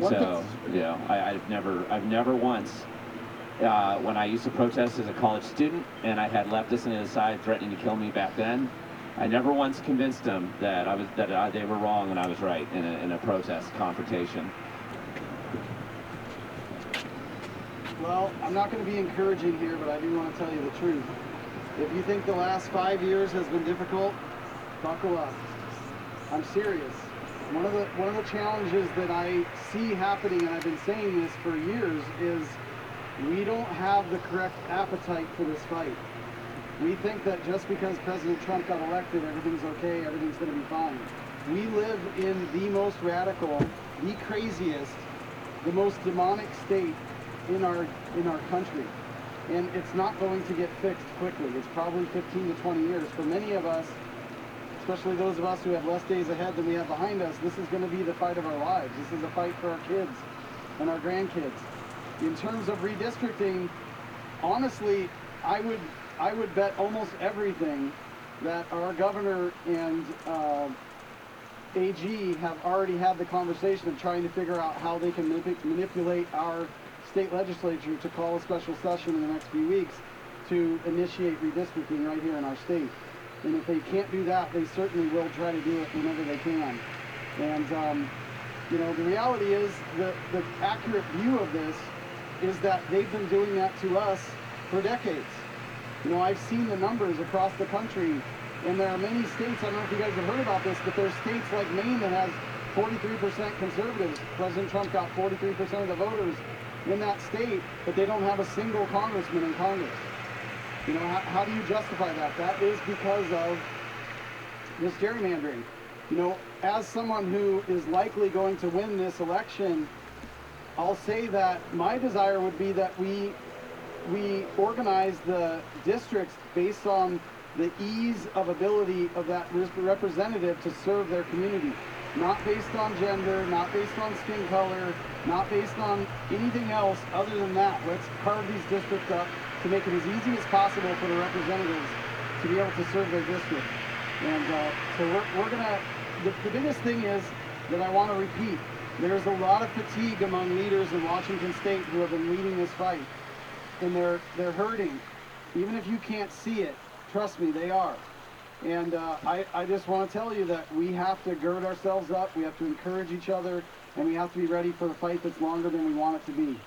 S2: So, you know, I've never once, when I used to protest as a college student and I had leftists on the other side threatening to kill me back then, I never once convinced them that they were wrong and I was right in a protest confrontation.
S4: Well, I'm not going to be encouraging here, but I do want to tell you the truth. If you think the last 5 years has been difficult, buckle up. I'm serious. One of the challenges that I see happening, and I've been saying this for years, is we don't have the correct appetite for this fight. We think that just because President Trump got elected, everything's okay, everything's going to be fine. We live in the most radical, the craziest, the most demonic state in our country. And it's not going to get fixed quickly. It's probably 15 to 20 years. For many of us, especially those of us who have less days ahead than we have behind us, this is going to be the fight of our lives. This is a fight for our kids and our grandkids. In terms of redistricting, honestly, I would bet almost everything that our governor and AG have already had the conversation of trying to figure out how they can manipulate our state legislature to call a special session in the next few weeks to initiate redistricting right here in our state. And if they can't do that, they certainly will try to do it whenever they can. And, you know, the reality is the accurate view of this is that they've been doing that to us for decades. You know, I've seen the numbers across the country, and there are many states, I don't know if you guys have heard about this, but there's states like Maine that has 43% conservatives. President Trump got 43% of the voters in that state, but they don't have a single congressman in Congress. You know, how do you justify that? That is because of this gerrymandering. You know, as someone who is likely going to win this election, I'll say that my desire would be that we organize the districts based on the ease of ability of that representative to serve their community. Not based on gender, not based on skin color, not based on anything else other than that. Let's carve these districts up to make it as easy as possible for the representatives to be able to serve their district. And so we're gonna, the biggest thing is that I want to repeat, there's a lot of fatigue among leaders in Washington State who have been leading this fight. And they're hurting. Even if you can't see it, trust me, they are. And I just want to tell you that we have to gird ourselves up, we have to encourage each other, and we have to be ready for a fight that's longer than we want it to be.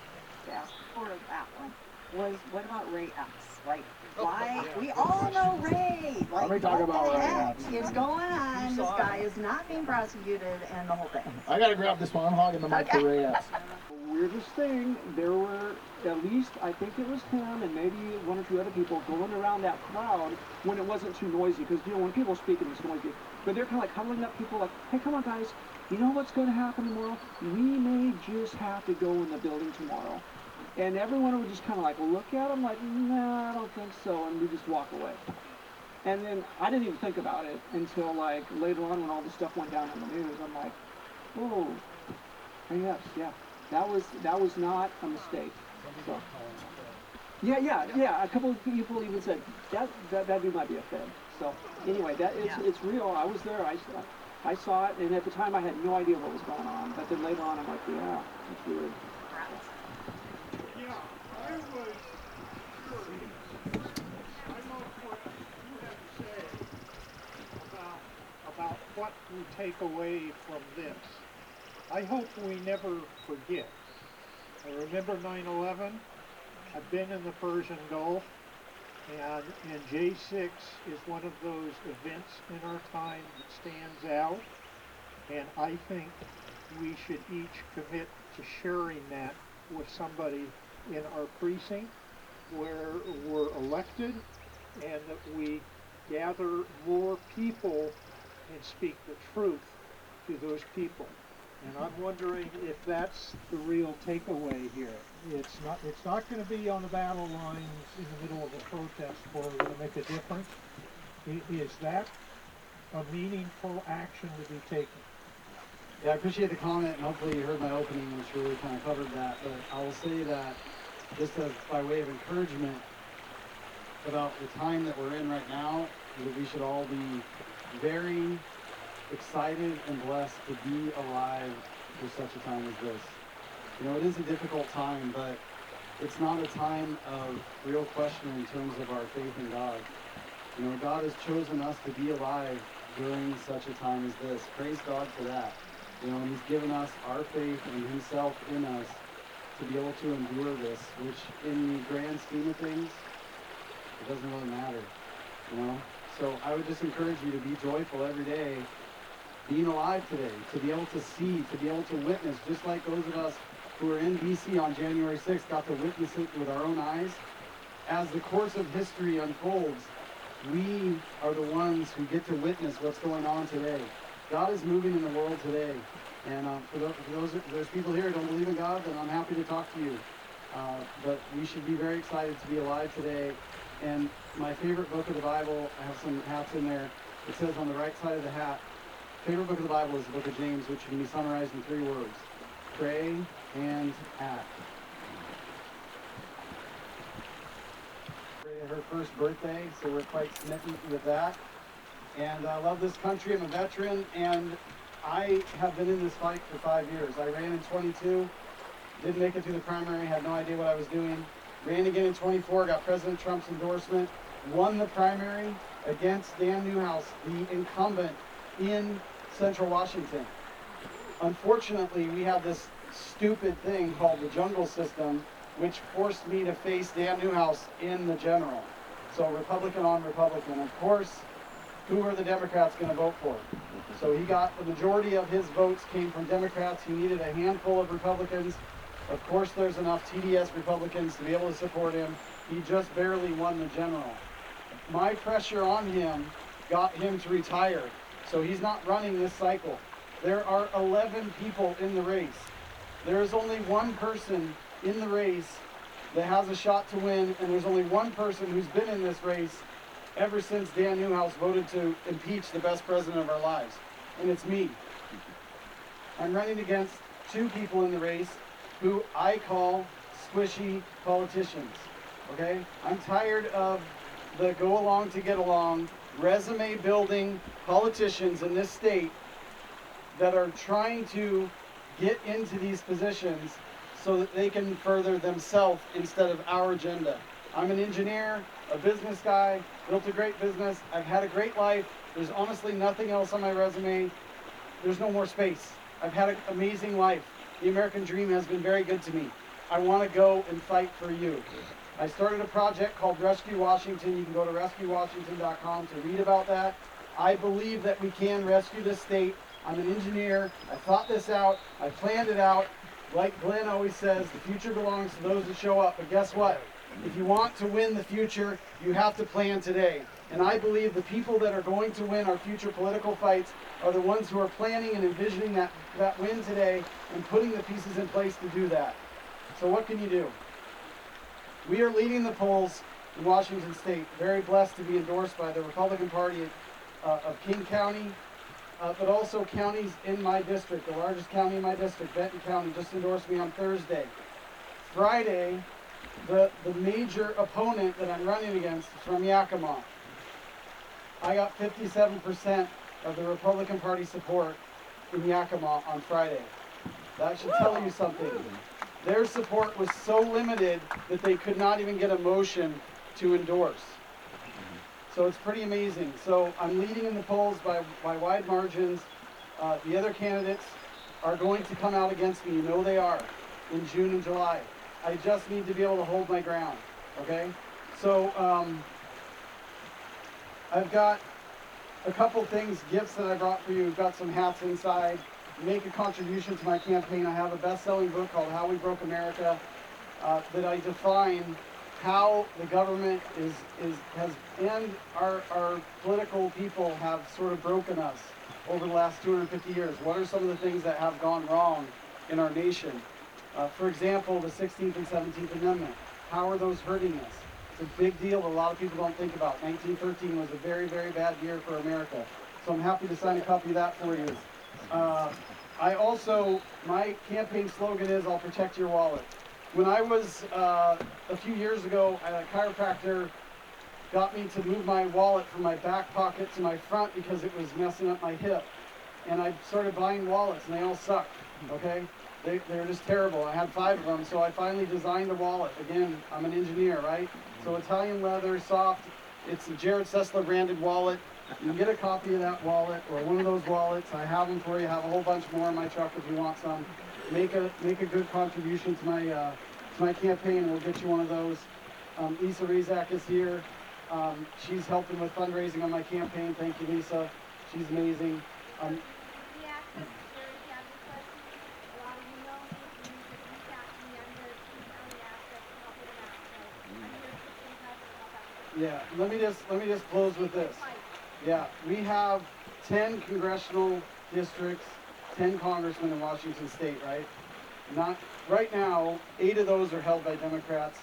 S7: Yeah, for that one was, what about Ray Epps? Like, why? We all know Ray. Like,
S4: Let me talk about
S7: what the
S4: Ray
S7: heck
S4: Epps.
S7: is going on? This guy is not being prosecuted and the whole thing.
S8: I gotta grab this one. I'm hogging the mic for Ray Epps.
S3: Weirdest thing, there were at least, I think it was him and maybe one or two other people going around that crowd when it wasn't too noisy. Because, you know, when people speak, it's noisy. But they're kind of like huddling up people like, hey, come on, guys. You know what's going to happen tomorrow? We may just have to go in the building tomorrow. And everyone would just kind of like look at him like, nah, I don't think so. And we just walk away. And then I didn't even think about it until like later on when all this stuff went down in the news. I'm like, oh, yes, yeah. That was not a mistake. So. Yeah. A couple of people even said that dude might be a Fed. So anyway, it's real. I was there. I saw it, and at the time I had no idea what was going on. But then later on, I'm like, yeah, it's weird.
S9: Yeah, I was curious. I love what you had to say about what we take away from this. I hope we never forget. I remember 9/11. I've been in the Persian Gulf, and J6 is one of those events in our time that stands out, and I think we should each commit to sharing that with somebody in our precinct where we're elected, and that we gather more people and speak the truth to those people. And I'm wondering if that's the real takeaway here. It's not going to be on the battle lines in the middle of a protest where we're going to make a difference. Is that a meaningful action to be taken?
S4: Yeah, I appreciate the comment, and hopefully you heard my opening, which really kind of covered that. But I will say that just by way of encouragement about the time that we're in right now, that we should all be very excited and blessed to be alive for such a time as this. You know, it is a difficult time, but it's not a time of real question in terms of our faith in God. You know, God has chosen us to be alive during such a time as this. Praise God for that. You know, and He's given us our faith and Himself in us to be able to endure this, which in the grand scheme of things, it doesn't really matter, you know? So I would just encourage you to be joyful every day, being alive today, to be able to see, to be able to witness, just like those of us who were in DC on January 6th got to witness it with our own eyes. As the course of history unfolds, we are the ones who get to witness what's going on today. God is moving in the world today. And for those people here who don't believe in God, then I'm happy to talk to you. But we should be very excited to be alive today. And my favorite book of the Bible, I have some hats in there. It says on the right side of the hat, favorite book of the Bible is the book of James, which can be summarized in 3 words: pray and act. Her first birthday, so we're quite smitten with that. And I love this country. I'm a veteran, and I have been in this fight for 5 years. I ran in 22, didn't make it through the primary, had no idea what I was doing. Ran again in 24, got President Trump's endorsement, won the primary against Dan Newhouse, the incumbent in Central Washington. Unfortunately, we have this stupid thing called the jungle system, which forced me to face Dan Newhouse in the general. So Republican on Republican. Of course, who are the Democrats going to vote for? So he got the majority of his votes came from Democrats. He needed a handful of Republicans. Of course, there's enough TDS Republicans to be able to support him. He just barely won the general. My pressure on him got him to retire. So he's not running this cycle. There are 11 people in the race. There is only one person in the race that has a shot to win, and there's only one person who's been in this race ever since Dan Newhouse voted to impeach the best president of our lives, and it's me. I'm running against 2 people in the race who I call squishy politicians, okay? I'm tired of the go along to get along, resume building politicians in this state that are trying to get into these positions so that they can further themselves instead of our agenda. I'm an engineer, a business guy, built a great business. I've had a great life. There's honestly nothing else on my resume. There's no more space. I've had an amazing life. The American dream has been very good to me. I want to go and fight for you. I started a project called Rescue Washington. You can go to rescuewashington.com to read about that. I believe that we can rescue this state. I'm an engineer. I thought this out. I planned it out. Like Glenn always says, the future belongs to those that show up. But guess what? If you want to win the future, you have to plan today. And I believe the people that are going to win our future political fights are the ones who are planning and envisioning that win today and putting the pieces in place to do that. So what can you do? We are leading the polls in Washington State. Very blessed to be endorsed by the Republican Party of King County, but also counties in my district. The largest county in my district, Benton County, just endorsed me on Thursday. Friday, the major opponent that I'm running against is from Yakima. I got 57% of the Republican Party support in Yakima on Friday. That should tell you something. Their support was so limited that they could not even get a motion to endorse. So it's pretty amazing. So I'm leading in the polls by wide margins. The other candidates are going to come out against me. You know they are, in June and July. I just need to be able to hold my ground, okay? So I've got a couple things, gifts that I brought for you. We've got some hats inside. Make a contribution to my campaign. I have a best-selling book called How We Broke America that I define how the government and our political people have sort of broken us over the last 250 years. What are some of the things that have gone wrong in our nation? For example, the 16th and 17th Amendment. How are those hurting us? It's a big deal that a lot of people don't think about. 1913 was a very, very bad year for America. So I'm happy to sign a copy of that for you. My campaign slogan is, I'll protect your wallet. When I was, a few years ago, a chiropractor got me to move my wallet from my back pocket to my front because it was messing up my hip. And I started buying wallets, and they all sucked, okay? They're just terrible. I had 5 of them, so I finally designed a wallet. Again, I'm an engineer, right? So Italian leather, soft. It's a Jerrod Sessler branded wallet. You can get a copy of that wallet or one of those wallets. I have them for you. I have a whole bunch more in my truck if you want some. Make a good contribution to my campaign, and we'll get you one of those. Lisa Rizak is here. She's helping with fundraising on my campaign. Thank you, Lisa. She's amazing. Yeah, let me just close with this. Yeah, we have 10 congressional districts, 10 congressmen in Washington State, right? Not right now, 8 of those are held by Democrats.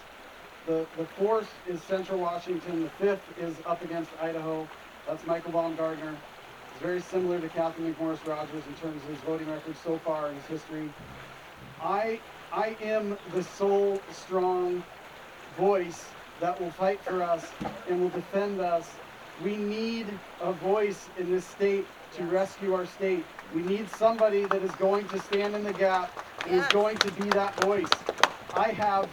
S4: The 4th is Central Washington. The 5th is up against Idaho. That's Michael Baumgartner. It's very similar to Kathy McMorris Rogers in terms of his voting record so far in his history. I am the sole strong voice that will fight for us and will defend us. We need a voice in this state to rescue our state. We need somebody that is going to stand in the gap and is going to be that voice. I have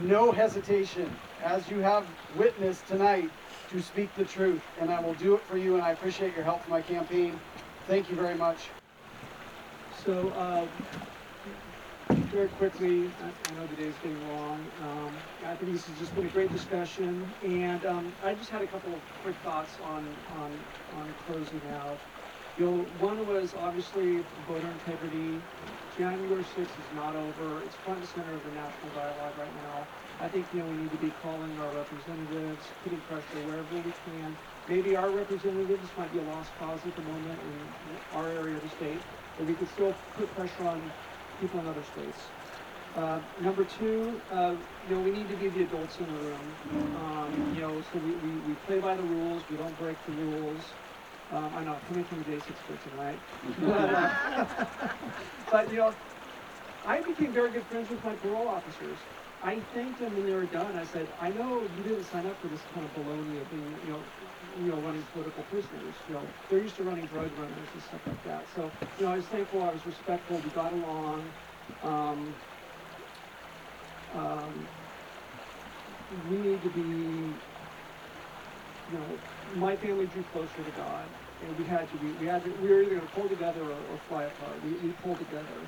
S4: no hesitation, as you have witnessed tonight, to speak the truth, and I will do it for you, and I appreciate your help for my campaign. Thank you very much.
S3: So, very quickly, I know the day's getting long. I think this has just been a great discussion, and I just had a couple of quick thoughts on closing out. One was obviously voter integrity. January 6th is not over. It's front and center of the national dialogue right now. I think we need to be calling our representatives, putting pressure wherever we can. Maybe our representatives might be a lost cause at the moment in our area of the state, but we can still put pressure on people in other states. Number 2, we need to be the adults in the room. So we play by the rules. We don't break the rules. I know, coming from a J6 person, right? But I became very good friends with my parole officers. I thanked them when they were done. I said, I know you didn't sign up for this kind of baloney of being, running political prisoners. They're used to running drug runners and stuff like that. So, I was thankful, I was respectful, we got along. We need to be, my family drew closer to God, and we were either going to pull together or fly apart. We pulled together.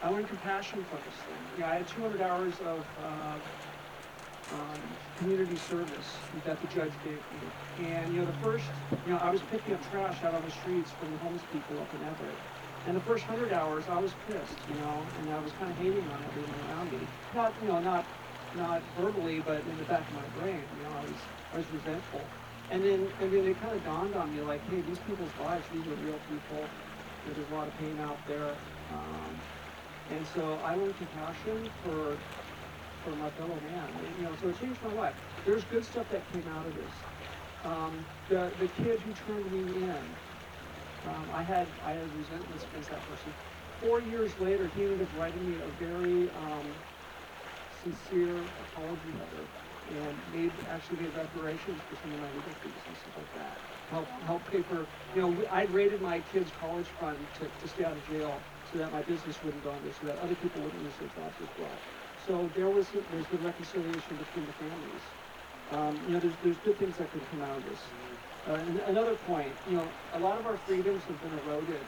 S3: I learned compassion from this thing. I had 200 hours of community service that the judge gave me. And, the first, I was picking up trash out on the streets from the homeless people up in Everett. And the first 100 hours, I was pissed, and I was kind of hating on everyone around me. Not verbally, but in the back of my brain, I was resentful. And then it kind of dawned on me, like, hey, these people's lives, these are real people. There's a lot of pain out there. And so I learned compassion for my fellow man. So it changed my life. There's good stuff that came out of this. The kid who turned me in, I had resentments against that person. 4 years later, he ended up writing me a very sincere apology letter and actually made reparations for some of my legal fees and stuff like that. Help pay for, I raided my kid's college fund to stay out of jail so that my business wouldn't go under, so that other people wouldn't lose their jobs as well. So there's good reconciliation between the families. There's good things that could come out of this. And another point, a lot of our freedoms have been eroded.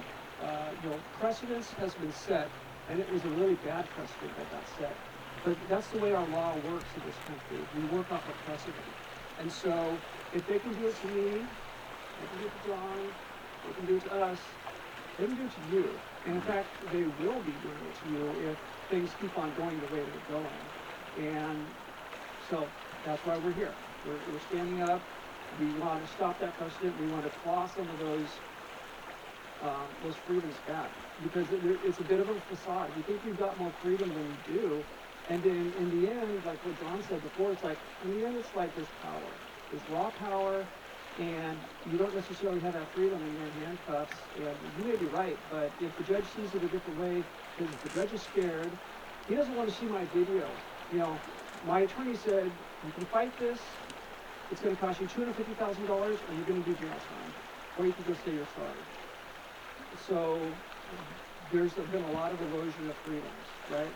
S3: Precedence has been set, and it was a really bad precedent that got set. But that's the way our law works in this country. We work off of precedent. And so if they can do it to me, they can do it to John, they can do it to us, they can do it to you. And in fact, they will be doing it to you if things keep on going the way they're going. And so that's why we're here. We're standing up. We want to stop that precedent. We want to claw some of those freedoms back, because it's a bit of a facade. You think you've got more freedom than you do, and in the end, like what John said before, it's like, in the end, it's like there's power. There's raw power, and you don't necessarily have that freedom when you're in handcuffs. And you may be right, but if the judge sees it a different way, because if the judge is scared, he doesn't want to see my video. My attorney said, you can fight this, it's going to cost you $250,000, or you're going to do jail time, or you can go say you're sorry. So there's been a lot of erosion of freedoms, right?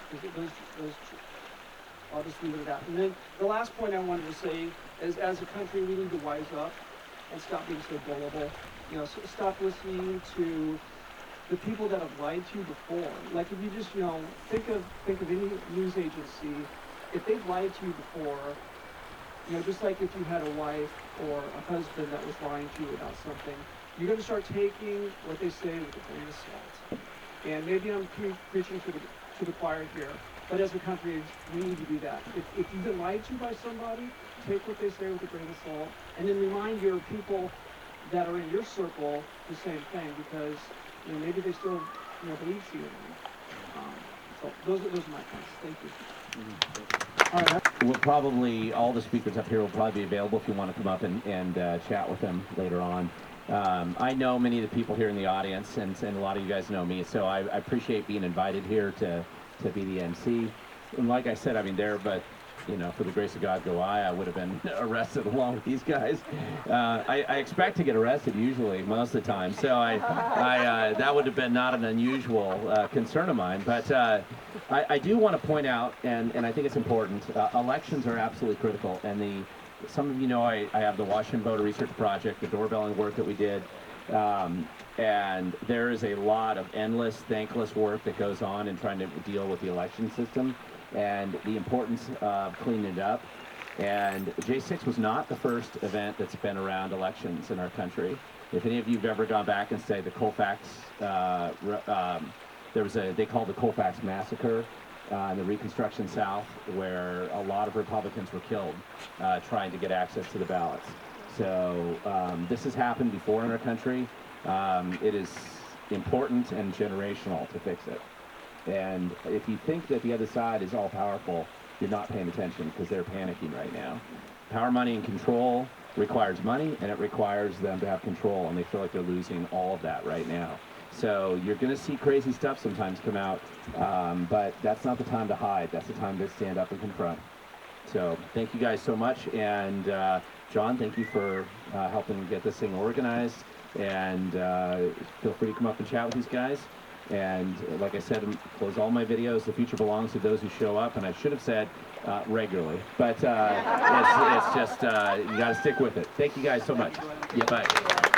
S3: I'll just leave it at that. And then the last point I wanted to say is, as a country, we need to wise up and stop being so gullible. Stop listening to the people that have lied to you before. Like, if you just, think of any news agency, if they've lied to you before, just like if you had a wife or a husband that was lying to you about something, you're going to start taking what they say with a grain of salt. And maybe I'm preaching to the choir here, but as a country, we need to do that. If you've been lied to by somebody, take what they say with a grain of salt, and then remind your people that are in your circle the same thing, because maybe they still believe you. So those are my points. Thank you. All right.
S2: We'll probably, all the speakers up here will probably be available if you want to come up and chat with them later on. I know many of the people here in the audience, and a lot of you guys know me, so I appreciate being invited here to be the MC. And like I said, but for the grace of God go I would have been arrested along with these guys. I expect to get arrested usually, most of the time, so that would have been not an unusual concern of mine. But I do want to point out, and I think it's important, elections are absolutely critical, and some of you know I have the Washington Voter Research Project, the doorbelling work that we did, and there is a lot of endless, thankless work that goes on in trying to deal with the election system and the importance of cleaning it up. And J6 was not the first event that's been around elections in our country. If any of you have ever gone back and say the Colfax, they called the Colfax Massacre in the Reconstruction South, where a lot of Republicans were killed trying to get access to the ballots. So this has happened before in our country. It is important and generational to fix it. And if you think that the other side is all powerful, you're not paying attention, because they're panicking right now. Power, money, and control requires money, and it requires them to have control, and they feel like they're losing all of that right now. So you're going to see crazy stuff sometimes come out, but that's not the time to hide. That's the time to stand up and confront. So thank you guys so much, and John, thank you for helping get this thing organized, and feel free to come up and chat with these guys. And like I said, close all my videos. The future belongs to those who show up, and I should have said regularly, but it's just you got to stick with it. Thank you guys so much. Yeah, bye.